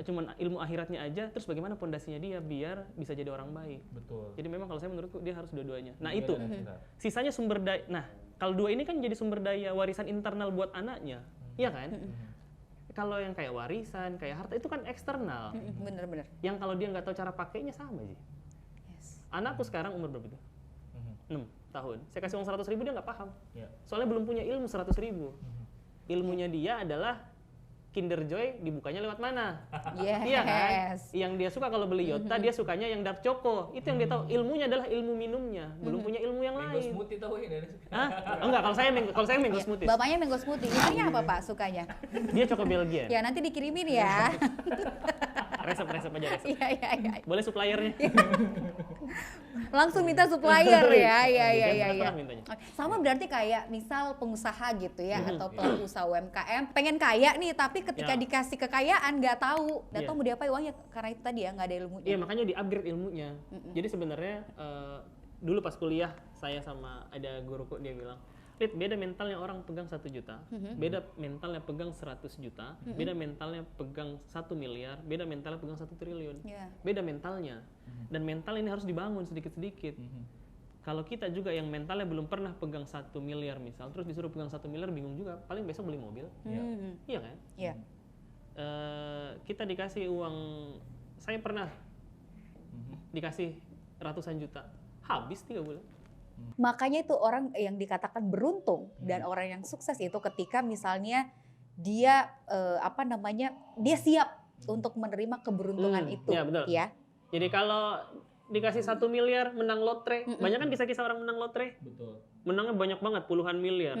Speaker 1: cuman ilmu akhiratnya aja, terus bagaimana pondasinya dia biar bisa jadi orang baik?
Speaker 4: Betul.
Speaker 1: Jadi memang kalau saya menurutku dia harus dua-duanya. Nah
Speaker 4: Dunia
Speaker 1: itu,
Speaker 4: dan akhirat.
Speaker 1: sisanya sumber daya. Nah kalau dua ini kan jadi sumber daya warisan internal buat anaknya, iya kan? Kalau yang kayak warisan, kayak harta itu kan eksternal.
Speaker 2: Bener-bener.
Speaker 1: Yang kalau dia nggak tahu cara pakainya sama sih. Anakku sekarang umur berapa itu? 6 tahun. Saya kasih uang 100.000 dia nggak paham. Soalnya belum punya ilmu 100.000. Ilmunya dia adalah Kinder Joy dibukanya lewat mana? Iya kan? Yang dia suka kalau beli Yota, dia sukanya yang dark choco. Itu yang dia tahu. Ilmunya adalah ilmu minumnya. Belum punya ilmu yang
Speaker 4: Mango
Speaker 1: lain.
Speaker 4: smoothie tahu ya dari
Speaker 1: Enggak, kalau saya mango smoothie.
Speaker 2: Bapaknya mango smoothie. Istrinya apa Pak sukanya?
Speaker 1: Dia choco Belgian.
Speaker 2: Ya nanti dikirimin ya.
Speaker 1: Resep aja resep.
Speaker 2: Iya.
Speaker 1: Boleh suppliernya?
Speaker 2: Langsung minta supplier ya. Iya.
Speaker 1: Pernah mintanya.
Speaker 2: Sama berarti kayak misal pengusaha gitu ya, atau pelaku usaha UMKM pengen kaya nih, tapi ketika dikasih kekayaan nggak tahu mau diapain uangnya, karena itu tadi ya nggak ada ilmunya.
Speaker 1: Iya, makanya di-upgrade ilmunya. Jadi sebenarnya dulu pas kuliah saya sama ada guruku, dia bilang, Rit, beda mentalnya orang pegang 1 juta, beda mentalnya pegang 100 juta, beda mentalnya pegang 1 miliar, beda mentalnya pegang 1 triliun. Beda mentalnya. Dan mental ini harus dibangun sedikit-sedikit. Kalau kita juga yang mentalnya belum pernah pegang 1 miliar misal, terus disuruh pegang 1 miliar, bingung juga, paling besok beli mobil. Iya kan?
Speaker 2: Iya.
Speaker 1: Kita dikasih uang, saya pernah dikasih ratusan juta, habis 3 bulan.
Speaker 2: Makanya itu orang yang dikatakan beruntung dan orang yang sukses itu ketika misalnya dia dia siap untuk menerima keberuntungan itu.
Speaker 1: Iya, betul.
Speaker 2: Ya.
Speaker 1: Jadi kalau dikasih 1 miliar menang lotre, banyak kan kisah-kisah orang menang lotre.
Speaker 4: Betul.
Speaker 1: Menangnya banyak banget, puluhan miliar.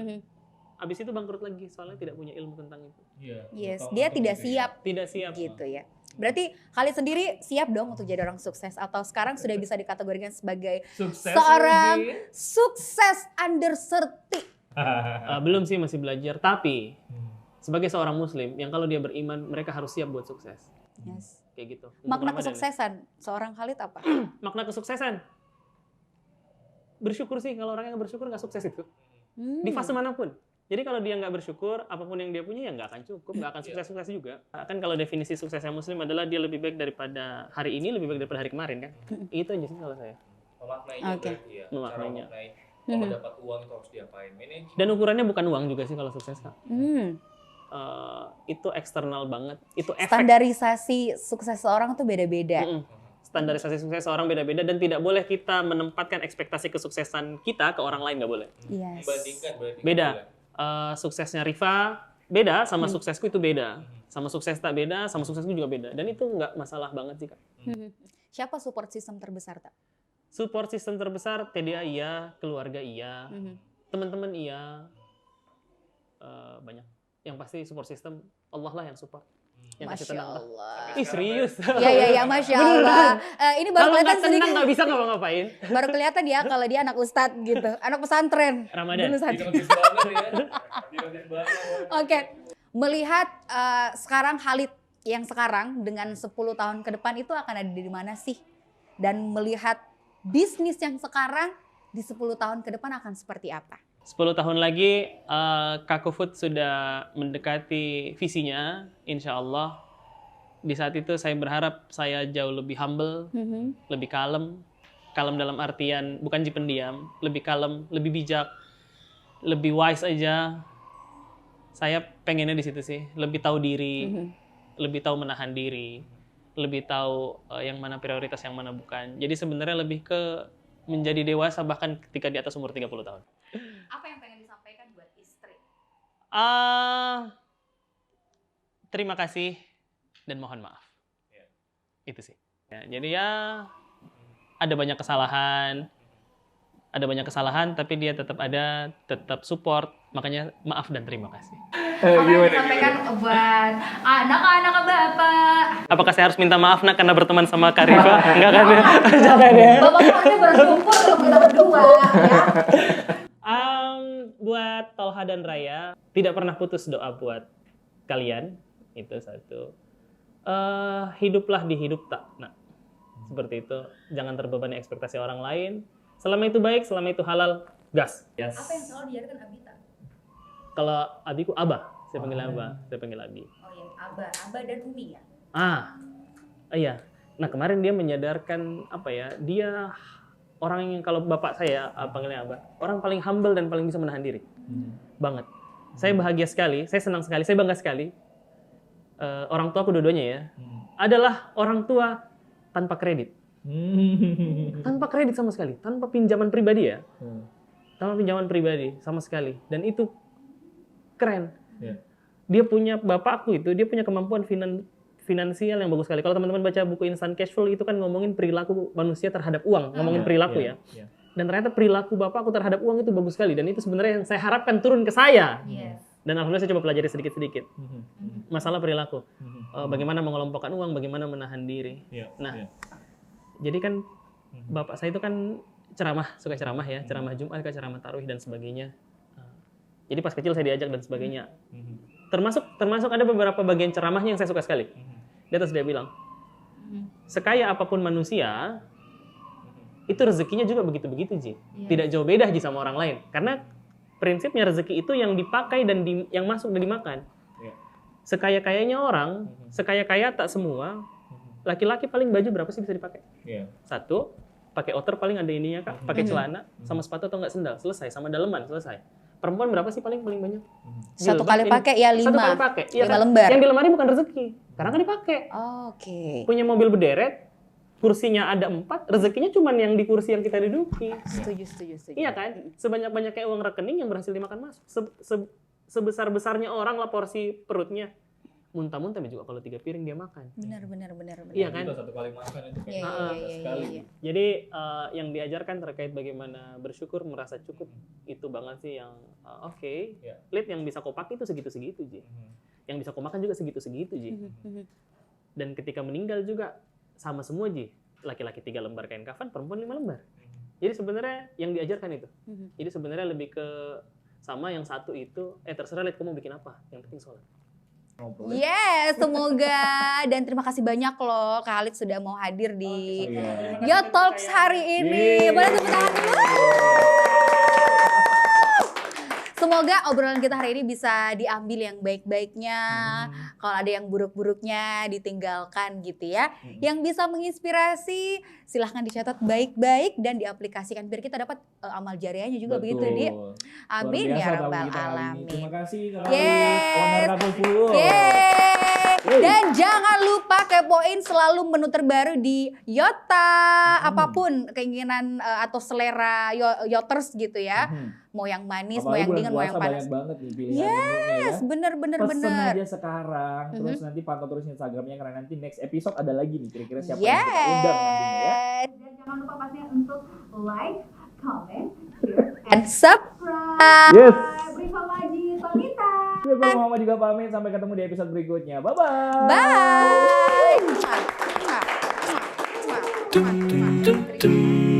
Speaker 1: Abis itu bangkrut lagi soalnya tidak punya ilmu tentang itu.
Speaker 4: Iya.
Speaker 2: Yes, dia tidak siap.
Speaker 1: Tidak siap.
Speaker 2: Gitu ya. Berarti Khalid sendiri siap dong untuk jadi orang sukses, atau sekarang sudah bisa dikategorikan sebagai seorang sukses under 30?
Speaker 1: Belum sih, masih belajar. Tapi sebagai seorang muslim yang kalau dia beriman, mereka harus siap buat sukses.
Speaker 2: Yes.
Speaker 1: Kayak gitu.
Speaker 2: Makna kesuksesan seorang Khalid apa?
Speaker 1: Makna kesuksesan bersyukur sih, kalau orang yang bersyukur nggak sukses itu.
Speaker 2: Hmm.
Speaker 1: Di fase manapun. Jadi kalau dia nggak bersyukur, apapun yang dia punya ya nggak akan cukup, nggak akan sukses-sukses juga. Kan kalau definisi suksesnya muslim adalah dia lebih baik daripada hari ini, lebih baik daripada hari kemarin kan. Itu aja sih kalau saya.
Speaker 3: Memaknainya
Speaker 2: Oke.
Speaker 3: berarti ya. Cara
Speaker 1: Memaknainya.
Speaker 3: memaknai kalau dapat uang itu harus diapain. Manage.
Speaker 1: Dan ukurannya bukan uang juga sih kalau sukses Kak.
Speaker 2: Hmm.
Speaker 1: Itu eksternal banget. Itu efek.
Speaker 2: Standarisasi sukses seorang tuh beda-beda.
Speaker 1: Standarisasi sukses orang beda-beda dan tidak boleh kita menempatkan ekspektasi kesuksesan kita ke orang lain, nggak boleh.
Speaker 2: Yes.
Speaker 3: Membandingkan berarti.
Speaker 1: Beda.
Speaker 3: gitu ya.
Speaker 1: Suksesnya Rifa beda sama suksesku itu beda. Sama sukses tak beda, sama suksesku juga beda. Dan itu nggak masalah banget sih Kak.
Speaker 2: Siapa support system terbesar, Tak?
Speaker 1: Support system terbesar, TDA iya, keluarga iya, teman-teman iya, banyak. Yang pasti support system Allah lah yang support, yang kasih
Speaker 2: Masya
Speaker 1: tenang.
Speaker 2: Allah.
Speaker 1: Ih serius.
Speaker 2: Ya, Masya Allah. Ini baru
Speaker 1: Kalau
Speaker 2: kelihatan
Speaker 1: nggak tenang
Speaker 2: sedikit.
Speaker 1: nggak bisa ngapa-ngapain.
Speaker 2: Baru kelihatan ya kalau dia anak ustadz gitu, anak pesantren.
Speaker 1: Ramadan.
Speaker 2: Dulu saja.
Speaker 3: Dinotis banget ya. Dinotis banget.
Speaker 2: Oke, melihat sekarang Khalid yang sekarang dengan 10 tahun ke depan itu akan ada di mana sih? Dan melihat bisnis yang sekarang di 10 tahun ke depan akan seperti apa?
Speaker 1: 10 tahun lagi Kako Food sudah mendekati visinya, insya Allah. Di saat itu saya berharap saya jauh lebih humble, lebih kalem. Kalem dalam artian bukan pendiam, lebih kalem, lebih bijak, lebih wise aja. Saya pengennya di situ sih, lebih tahu diri, lebih tahu menahan diri, lebih tahu yang mana prioritas, yang mana bukan. Jadi sebenarnya lebih ke menjadi dewasa bahkan ketika di atas umur 30 tahun.
Speaker 2: Apa yang pengen disampaikan buat istri?
Speaker 1: Terima kasih dan mohon maaf. Itu sih. Ya, jadi ya ada banyak kesalahan, tapi dia tetap ada, tetap support. Makanya maaf dan terima kasih.
Speaker 2: Apa yang disampaikan buat anak-anak Bapak?
Speaker 1: Apakah saya harus minta maaf nak karena berteman sama Karifa? Enggak kan ya? Jangan ya.
Speaker 2: Bapak harusnya bersyukur untuk kita berdua ya.
Speaker 1: Buat Tolha dan Raya, tidak pernah putus doa buat kalian. Itu satu. Hiduplah di hidup tak. Nah, seperti itu. Jangan terbebani ekspektasi orang lain. Selama itu baik, selama itu halal, gas. Yes.
Speaker 2: Apa yang selalu diajarkan Abita?
Speaker 1: Kalau abiku Abah, saya panggil Abah, saya panggil Abi.
Speaker 2: Oh iya, Abah dan Umi ya?
Speaker 1: Iya. Nah kemarin dia menyadarkan apa ya? Dia orang yang kalau bapak saya panggilnya Abah, orang paling humble dan paling bisa menahan diri, banget. Saya bahagia sekali, saya senang sekali, saya bangga sekali. Orang tua aku dua-duanya ya, adalah orang tua tanpa kredit, tanpa kredit sama sekali, tanpa pinjaman pribadi ya, tanpa pinjaman pribadi sama sekali. Dan itu keren. Dia punya bapakku itu, dia punya kemampuan finansial yang bagus sekali. Kalau teman-teman baca buku Instant Cash Flow itu kan ngomongin perilaku manusia terhadap uang, ngomongin perilaku ya. Dan ternyata perilaku bapakku terhadap uang itu bagus sekali dan itu sebenarnya yang saya harapkan turun ke saya. Dan alhamdulillah saya coba pelajari sedikit-sedikit. Masalah perilaku. Bagaimana mengelompokkan uang, bagaimana menahan diri. Jadi kan bapak saya itu kan ceramah, suka ceramah ya, ceramah Jumat, ceramah tarawih dan sebagainya. Jadi pas kecil saya diajak dan sebagainya. Termasuk ada beberapa bagian ceramahnya yang saya suka sekali. Di atas dia bilang, sekaya apapun manusia, itu rezekinya juga begitu-begitu, Ji. Tidak jauh beda, Ji, sama orang lain. Karena prinsipnya rezeki itu yang dipakai dan yang masuk dan dimakan. Sekaya-kayanya orang, sekaya-kaya tak semua, laki-laki paling baju berapa sih bisa dipakai? Satu, pakai outer paling ada ininya, Kak. Pakai celana, sama sepatu atau enggak sendal, selesai. Sama daleman, selesai. Perempuan berapa sih paling banyak?
Speaker 2: Satu kali pakai ya 5.
Speaker 1: Satu kali pakai. Iya,
Speaker 2: 5
Speaker 1: kan?
Speaker 2: lembar.
Speaker 1: Yang di lemari bukan rezeki, karena kan dipakai.
Speaker 2: Oke.
Speaker 1: Punya mobil berderet, kursinya ada 4, rezekinya cuma yang di kursi yang kita duduki.
Speaker 2: Setuju.
Speaker 1: Iya kan? Sebanyak-banyaknya uang rekening yang berhasil dimakan masuk. Sebesar-besarnya orang lah porsi perutnya. Muntah-muntah juga kalau 3 piring dia makan.
Speaker 2: Benar.
Speaker 1: Iya kan?
Speaker 3: Satu kali makan itu
Speaker 2: Iya.
Speaker 1: Jadi yang diajarkan terkait bagaimana bersyukur, merasa cukup, itu banget sih yang oke. Lihat yang bisa kau pakai itu segitu-segitu, Ji. Yang bisa kau makan juga segitu-segitu, Ji. Dan ketika meninggal juga sama semua, Ji. Laki-laki 3 lembar kain kafan, perempuan 5 lembar. Jadi sebenarnya yang diajarkan itu. Jadi sebenarnya lebih ke sama yang satu itu, terserah lihat kamu bikin apa, yang penting sholat.
Speaker 4: ngobrol.
Speaker 2: Yes, semoga. Dan terima kasih banyak loh Kak Khalid sudah mau hadir di
Speaker 4: Iya.
Speaker 2: Yo Talks hari ini. Boleh tepuk tangan dulu. Semoga obrolan kita hari ini bisa diambil yang baik-baiknya. Kalau ada yang buruk-buruknya ditinggalkan gitu ya. Yang bisa menginspirasi silahkan dicatat baik-baik dan diaplikasikan biar kita dapat amal jariahnya juga begitu Di. Amin
Speaker 4: Luar
Speaker 2: ya
Speaker 4: biasa
Speaker 2: rabbal
Speaker 4: tamu kita kali ini.
Speaker 2: alamin.
Speaker 4: Terima kasih Kak
Speaker 2: Yes.
Speaker 4: Owner Kampung Full.
Speaker 2: Yeay. Dan jangan lupa kepoin selalu menu terbaru di Yota. Apapun keinginan atau selera Yoters gitu ya. Mau yang manis, mau yang dingin, mau yang panas.
Speaker 4: Banyak banget nih pilihan menunya
Speaker 2: Yes,
Speaker 4: ya.
Speaker 2: bener.
Speaker 4: Pesen aja sekarang, terus nanti pantau terus Instagramnya karena nanti next episode ada lagi nih kira-kira siapa yang kita undang nantinya ya.
Speaker 2: Dan jangan lupa pastinya untuk like, comment, share, and subscribe.
Speaker 4: Yes.
Speaker 2: Rifa Maji, Tonita.
Speaker 4: Gue Muhammad juga pamit, sampai ketemu di episode berikutnya. Bye-bye.
Speaker 2: Bye. Mwah, mwah, mwah, mwah, mwah, mwah.